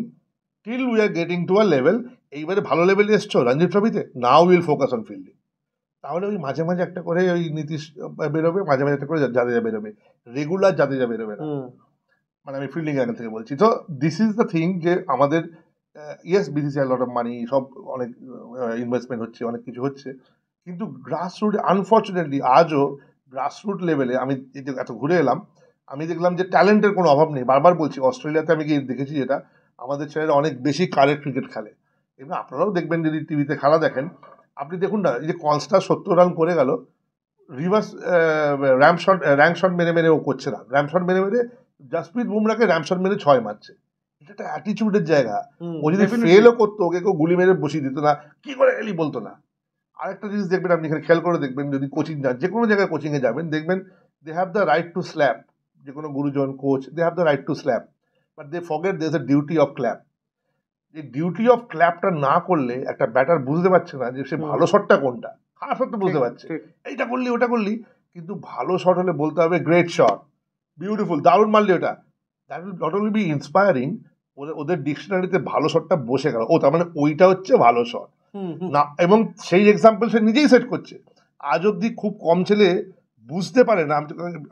till we are getting to a level. এইবারে ভালো লেভেলে এসছো রঞ্জি ট্রফিতে, now will focus on fielding. তাহলে ওই মাঝে মাঝে একটা করে ওই নীতিশ বেরোবে, মাঝে মাঝে একটা করে জাদেজা বেরোবে, রেগুলার জাদেজা বেরোবে না। মানে আমি ফিল্ডিং অ্যাঙ্গেল থেকে বলছি। তো দিস ইজ দ্য থিং, যে আমাদের yes BCCI lot of money, সব অনেক ইনভেস্টমেন্ট হচ্ছে, অনেক কিছু হচ্ছে, কিন্তু গ্রাসরুট আনফর্চুনেটলি আজও গ্রাসরুট লেভেলে আমি এই যে এত ঘুরে এলাম, আমি দেখলাম যে ট্যালেন্টের কোনো অভাব নেই। বারবার বলছি, অস্ট্রেলিয়াতে আমি গিয়ে দেখেছি যেটা, আমাদের ছেলেরা অনেক বেশি কারেক্ট ক্রিকেট খেলে। এবং আপনারাও দেখবেন যদি টিভিতে খেলা দেখেন, আপনি দেখুন না, এই যে কনস্টার 70 রান করে গেল, রিভার্স র্যাঙ্ক শট মেরে মেরে ও করছে না, র্যাম্প শট মেরে মেরে জাসপ্রীত বুমরাকে র্যাম্প শট মেরে 6 মারছে। এটা একটা অ্যাটিচিউডের জায়গা। ও যদি ফেলও করতো, ওকে কেউ গুলি মেরে বসিয়ে দিত না, কি করে এলি বলতো না। আরেকটা জিনিস দেখবেন, আপনি এখানে খেয়াল করে দেখবেন, যদি কোচিং যান, যে কোনো জায়গায় কোচিংয়ে যাবেন, দেখবেন they have the right to slap. যে কোনো গুরুজন, coach, they have the right to slap, but they forget there is a duty of clap. এই ডিউটি অফ ক্ল্যাপটা না করলে একটা ব্যাটার বুঝতে পারছে না যে সে ভালো শটটা কোনটা, খারাপ শটটা বুঝতে পারছে, এইটা করলি ওটা করলি, কিন্তু ভালো শট হলে বলতে হবে গ্রেট শট, বিউটিফুল, দারুণ মারলি ওটা। That will not only be inspiring, ওদের ডিকশনারিতে ভালো শটটা বসে গেল, ও তার মানে ওইটা হচ্ছে ভালো শট না। এবং সেই এক্সাম্পল সে নিজেই সেট করছে। আজ অব্দি খুব কম ছেলে বুঝতে পারে না,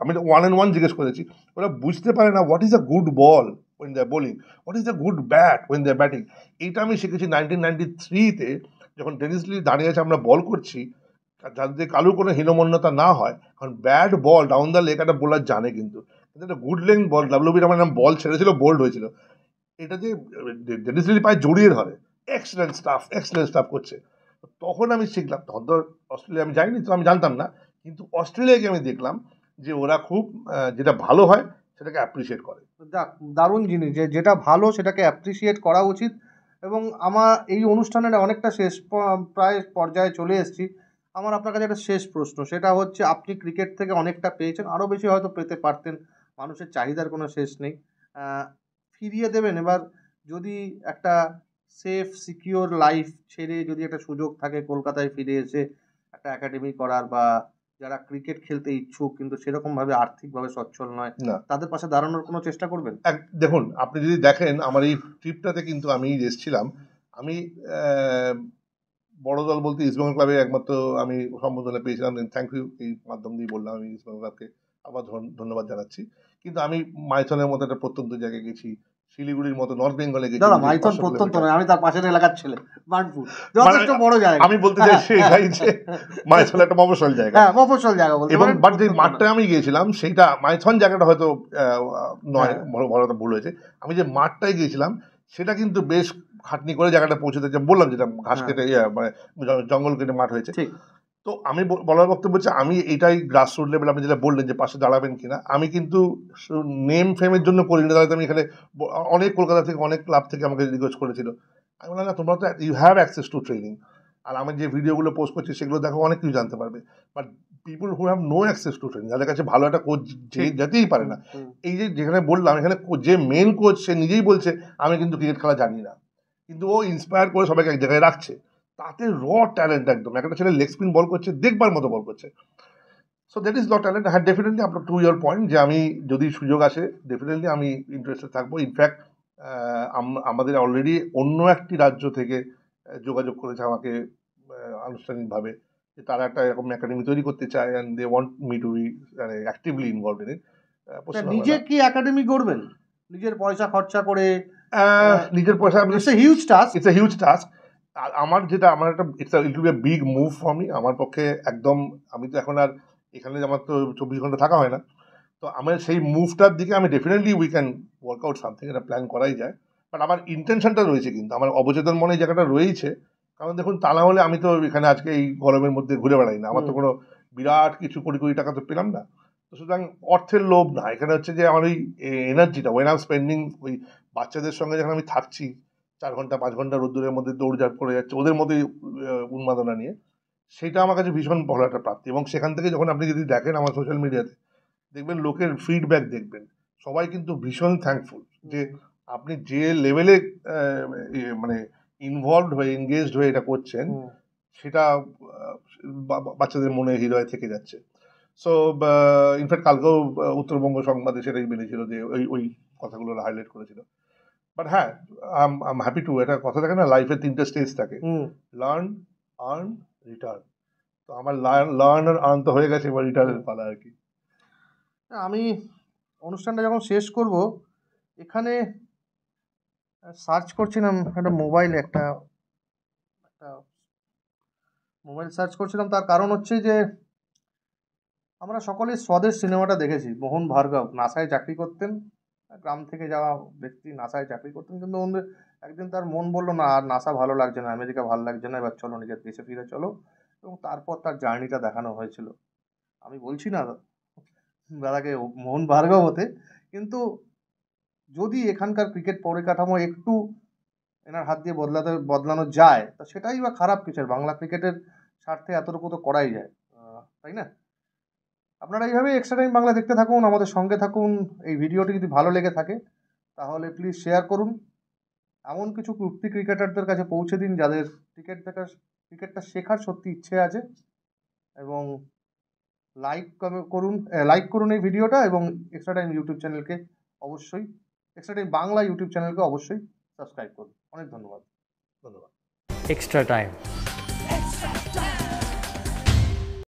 আমি 1-on-1 জিজ্ঞেস করেছি, ওরা বুঝতে পারে না what is a good ball when they are bowling, what is a good bat when they are batting. এইটা আমি শিখেছি 1993-তে, যখন ডেনিস লি দাঁড়িয়ে আছে, আমরা বল করছি, যাতে কারোর কোনো হীনমন্যতা না হয়, কারণ bat ball down the leg একটা বোলার জানে, কিন্তু একটা গুড লেন্থ বল WB আমার নাম বল ছেড়েছিল, বোল্ড হয়েছিল, এটা যে ডেনিস লি পায়ে জড়িয়ে ধরে, এক্সেলেন্ট স্টাফ করছে। তখন আমি শিখলাম, তখন তো অস্ট্রেলিয়া আমি যাইনি, তো আমি জানতাম না, কিন্তু অস্ট্রেলিয়াকে আমি দেখলাম যে ওরা খুব যেটা ভালো হয় সেটাকে অ্যাপ্রিসিয়েট করে। দারুণ জিনিস, যেটা ভালো সেটাকে অ্যাপ্রিসিয়েট করা উচিত। এবং আমার এই অনুষ্ঠানের অনেকটা শেষ প্রায় পর্যায়ে চলে এসেছি। আমার আপনার কাছে একটা শেষ প্রশ্ন, সেটা হচ্ছে, আপনি ক্রিকেট থেকে অনেকটা পেয়েছেন, আরও বেশি হয়তো পেতে পারতেন, মানুষের চাহিদার কোনো শেষ নেই, ফিরিয়ে দেবেন। এবার যদি একটা সেফ সিকিওর লাইফ ছেড়ে যদি একটা সুযোগ থাকে কলকাতায় ফিরে এসে একটা একাডেমি করার, বা যারা ক্রিকেট খেলতে ইচ্ছুক কিন্তু সেরকমভাবে আর্থিকভাবে সচ্ছল নয়, তাদের পাশে দাঁড়ানোর কোনো চেষ্টা করবেন? দেখুন, আপনি যদি দেখেন আমার এই ট্রিপটাতে কিন্তু আমি এসেছিলাম, আমি বড় দল বলতে ইস্টবেঙ্গল ক্লাবে একমাত্র আমি সম্বোধনা পেয়েছিলাম, থ্যাংক ইউ এই মাধ্যম দিয়ে বললাম, আমি ইস্টবেঙ্গল ক্লাবকে আবার ধন্যবাদ জানাচ্ছি। কিন্তু আমি মাইথনের মতো একটা প্রত্যন্ত জায়গায় গেছি, শিলিগুড়ির মতো নর্থ বেঙ্গলে গেছি। মাইথন প্রত্যন্ত নয়, আমি তার পাশের এলাকার ছেলে, বার্নপুর যথেষ্ট বড় জায়গা। আমি বলতে চাইছি এটাই যে মাইথন একটা মফস্বল জায়গা, মফস্বল জায়গা বলতে, এবং বাট যে মাঠটা আমি গিয়েছিলাম সেইটা মাইথন জায়গাটা হয়তো নয়, বড় ভুল হয়েছে। আমি যে মাঠটায় গিয়েছিলাম সেটা কিন্তু বেশ খাটনি করে জায়গাটা পৌঁছতে, বললাম যেটা ঘাস কেটে মানে জঙ্গল কেটে মাঠ হয়েছে। তো আমি বলার বক্তব্য হচ্ছে, আমি এটাই গ্রাসরুট লেভেল, আপনি যেটা বললেন যে পাশে দাঁড়াবেন কিনা, আমি কিন্তু নেম ফেমের জন্য করি না। দাঁড়াতে আমি এখানে অনেক কলকাতা থেকে অনেক ক্লাব থেকে আমাকে রিকোয়েস্ট করেছিল, আমি বললাম না, তোমরা তো you have access to training, আর আমি যে ভিডিওগুলো পোস্ট করছি সেগুলো দেখো, অনেক কিছু জানতে পারবে। But people who have no access to training, যাদের কাছে ভালো একটা কোচ যেতেই পারে না, এই যে যেখানে বললাম, এখানে যে মেন কোচ সে নিজেই বলছে আমি কিন্তু ক্রিকেট খেলা জানি না, কিন্তু ও ইন্সপায়ার করে সবাইকে এক জায়গায় রাখছে। তাতে র ট্যালেন্ট একদম, একটা ছেলে লেগ স্পিন বল করছে, দেখবার মতো বল করছে। So that is not talent. হ্যাঁ, ডেফিনেটলি আপনার টু ইয়ার পয়েন্ট যে আমি যদি সুযোগ আসে ডেফিনেটলি আমি ইন্টারেস্টেড থাকবো। ইনফ্যাক্ট আমাদের অলরেডি অন্য একটি রাজ্য থেকে যোগাযোগ করেছে আমাকে আনুষ্ঠানিকভাবে, যে তারা একটা এরকম একাডেমি তৈরি করতে চায় and they want me to be actively involve in it. নিজে কি একাডেমি করবেন নিজের পয়সা খরচা করে? নিজের পয়সা it's a huge task. It's a huge task. আমার একটা it will B a big move for me. আমার পক্ষে একদম, আমি তো এখন আর এখানে আমার তো 24 ঘন্টা থাকা হয় না, তো আমার সেই মুভটার দিকে আমি definitely we can work out something, এটা প্ল্যান করাই যায়। বাট আমার ইন্টেনশনটা রয়েছে, কিন্তু আমার অবচেতন মনে এই জায়গাটা রয়েছে। কারণ দেখুন, তা না হলে আমি তো এখানে আজকে এই গরমের মধ্যে ঘুরে বেড়াই না, আমার তো কোনো বিরাট কিছু কোটি কোটি টাকা তো পেলাম না। তো সুতরাং অর্থের লোভ না, এখানে হচ্ছে যে আমার ওই এনার্জিটা ওয়েন আই এম স্পেন্ডিং, ওই বাচ্চাদের সঙ্গে যখন আমি থাকছি 4 ঘন্টা 5 ঘন্টা রোদ্দুরের মধ্যে দৌড়ঝাঁপ করে যাচ্ছে ওদের মধ্যেই উন্মাদনা নিয়ে, সেটা আমার কাছে ভীষণ ভালো একটা প্রাপ্তি। এবং সেখান থেকে যখন আপনি যদি দেখেন আমার সোশ্যাল মিডিয়াতে, দেখবেন লোকের ফিডব্যাক দেখবেন, সবাই কিন্তু ভীষণ থ্যাঙ্কফুল যে আপনি যে লেভেলে মানে ইনভলভড হয়ে এনগেজড হয়ে এটা করছেন, সেটা বাচ্চাদের মনে হৃদয়ে থেকে যাচ্ছে। সো ইনফ্যাক্ট কালকেও উত্তরবঙ্গ সংবাদে সেটাই বেরিয়েছিল যে ওই কথাগুলো হাইলাইট করেছিল। বাট হ্যাঁ, আই এম হ্যাপি টু। এটা কথা থাকে না, লাইফের 3টে স্টেজ থাকে, লার্ন, আর্ন, রিটার্ন। তো আমার লার্ন আর আর্ন তো হয়ে গেছে, এবার রিটার্নের পালা আর কি। আমি অনুষ্ঠানটা যখন শেষ করব, এখানে সার্চ করছিলাম একটা মোবাইল সার্চ করছিলাম। তার কারণ হচ্ছে যে আমরা সকলেই স্বদেশ সিনেমাটা দেখেছি। মোহন ভার্গব নাসায় চাকরি করতেন, গ্রাম থেকে যাওয়া ব্যক্তি, নাসায় চাকরি করতেন, কিন্তু একদিন তার মন বললো না, আর নাসা ভালো লাগছে না, আমেরিকা ভালো লাগছে না, এবার চলো নিজের দেশে ফিরে চলো। এবং তারপর তার জার্নিটা দেখানো হয়েছিল। আমি বলছি না দাদাকে মোহন ভার্গব হতে, কিন্তু যদি এখানকার ক্রিকেট পরিকাঠামো একটু এনার হাত দিয়ে বদলানো যায়, তো সেটাই বা খারাপ কিসের? বাংলা ক্রিকেটের স্বার্থে এতটুকু তো করাই যায়, তাই না? আপনারা এইভাবে এক্সট্রা টাইম বাংলা দেখতে থাকুন, আমাদের সঙ্গে থাকুন। এই ভিডিওটি যদি ভালো লেগে থাকে তাহলে প্লিজ শেয়ার করুন, এমন কিছু কুর্তি ক্রিকেটারদের কাছে পৌঁছে দিন যাদের ক্রিকেটটা শেখার সত্যি ইচ্ছে আছে। এবং লাইক করুন এই ভিডিওটা, এবং এক্সট্রা টাইম ইউটিউব চ্যানেলকে অবশ্যই, এক্সট্রা টাইম বাংলা ইউটিউব চ্যানেলকে অবশ্যই সাবস্ক্রাইব করুন। অনেক ধন্যবাদ। extra time.